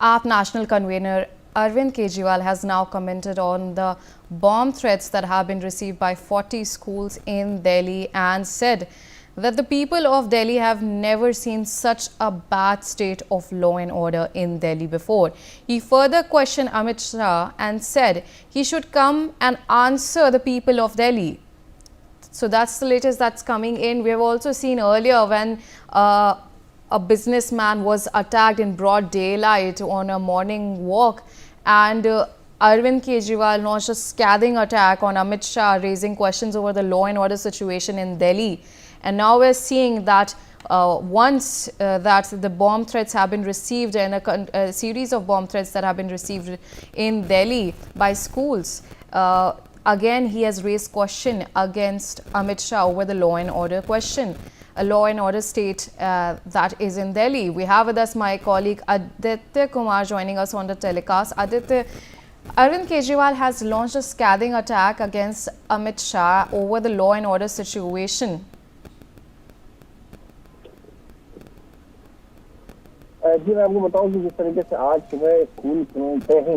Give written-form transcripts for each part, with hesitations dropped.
AAP National Convener Arvind Kejriwal has now commented on the bomb threats that have been received by 40 schools in Delhi and said that the people of Delhi have never seen such a bad state of law and order in Delhi before. He further questioned Amit Shah and said he should come and answer the people of Delhi. So that's the latest that's coming in. We have also seen earlier when a businessman was attacked in broad daylight on a morning walk, and Arvind Kejriwal launched a scathing attack on Amit Shah, raising questions over the law and order situation in Delhi. And now we're seeing that once that the bomb threats have been received, and a series of bomb threats that have been received in Delhi by schools, again he has raised question against Amit Shah over the law and order question. A law and order state that is in Delhi. We have with us my colleague Aditya Kumar joining us on the telecast. Aditya, Arvind Kejriwal has launched a scathing attack against Amit Shah over the law and order situation. जी मैं आपको बताऊं कि जिस तरीके से आज सुबह school से ही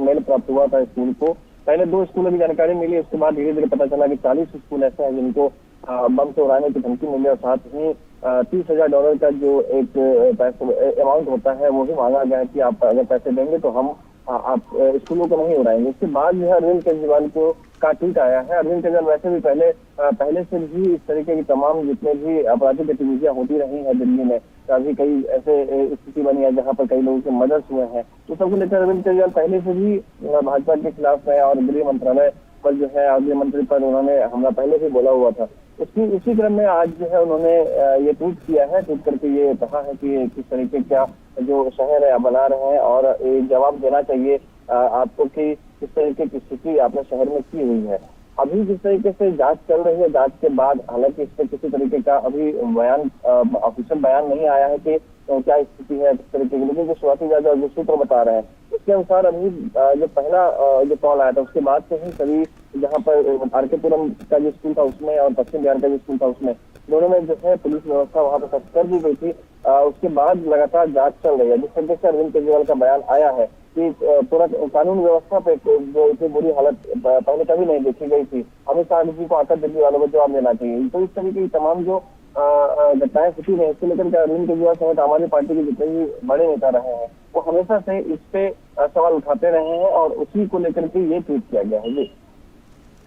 मेल प्राप्त हुआ था स्कूल को, पहले 2 स्कूलों की जानकारी मिली, उसके बाद धीरे धीरे पता चला कि 40 स्कूल ऐसे हैं जिनको बम से उड़ाने की धमकी मिली और साथ ही $30,000 का जो एक पैसे अमाउंट होता है वो भी मांगा गया कि आप अगर पैसे देंगे तो हम आप स्कूलों को नहीं उड़ाएंगे। इसके बाद जो है अरविंद केजरीवाल को का ट्वीट आया है। अरविंद केजरीवाल वैसे भी पहले से भी इस तरीके की तमाम जितने भी आपराधिक गतिविधियां होती रही हैं दिल्ली में, अभी कई ऐसे स्थिति बनी है जहां पर कई लोगों के मर्डर्स हुए हैं, तो सबको लेकर अरविंद केजरीवाल पहले से भी भाजपा के खिलाफ है और गृह मंत्रालय पर जो है गृह मंत्री पर उन्होंने हमला पहले से बोला हुआ था। उसी क्रम में आज जो है उन्होंने ये ट्वीट किया है, ट्वीट करके ये कहा है कि किस तरीके का जो शहर है बना रहे हैं और ये जवाब देना चाहिए आपको कि किस तरीके की स्थिति आपने शहर में की हुई है। अभी जिस तरीके से जांच चल रही है, जांच के बाद हालांकि इस पर किसी तरीके का अभी बयान ऑफिशियल बयान नहीं आया है कि क्या स्थिति है किस तरीके की, लेकिन जो शुरुआती जांच और जो सूत्र बता रहे हैं उसके अनुसार अभी जो पहला जो कॉल आया था उसके बाद से ही सभी जहाँ पर आरकेपुरम का जो स्कूल था उसमें और पश्चिम बिहार का जो स्कूल था उसमें दोनों में जो है पुलिस व्यवस्था वहां पर सख्त कर दी गई थी। उसके बाद लगातार जांच चल रही है। जिस तरीके से अरविंद केजरीवाल का बयान आया है कि पूरा कानून व्यवस्था पे जो इतनी बुरी हालत पहले कभी नहीं देखी गई थी, अमित शाह जी को आकर दिल्ली वालों को जवाब देना चाहिए। तो इस तरीके की तमाम जो घटनाएं हुई है इसको लेकर अरविंद केजरीवाल समेत आम आदमी पार्टी के जितने भी बड़े नेता रहे हैं वो हमेशा से इस पे सवाल उठाते रहे हैं और उसी को लेकर के ये ट्वीट किया गया है। जी।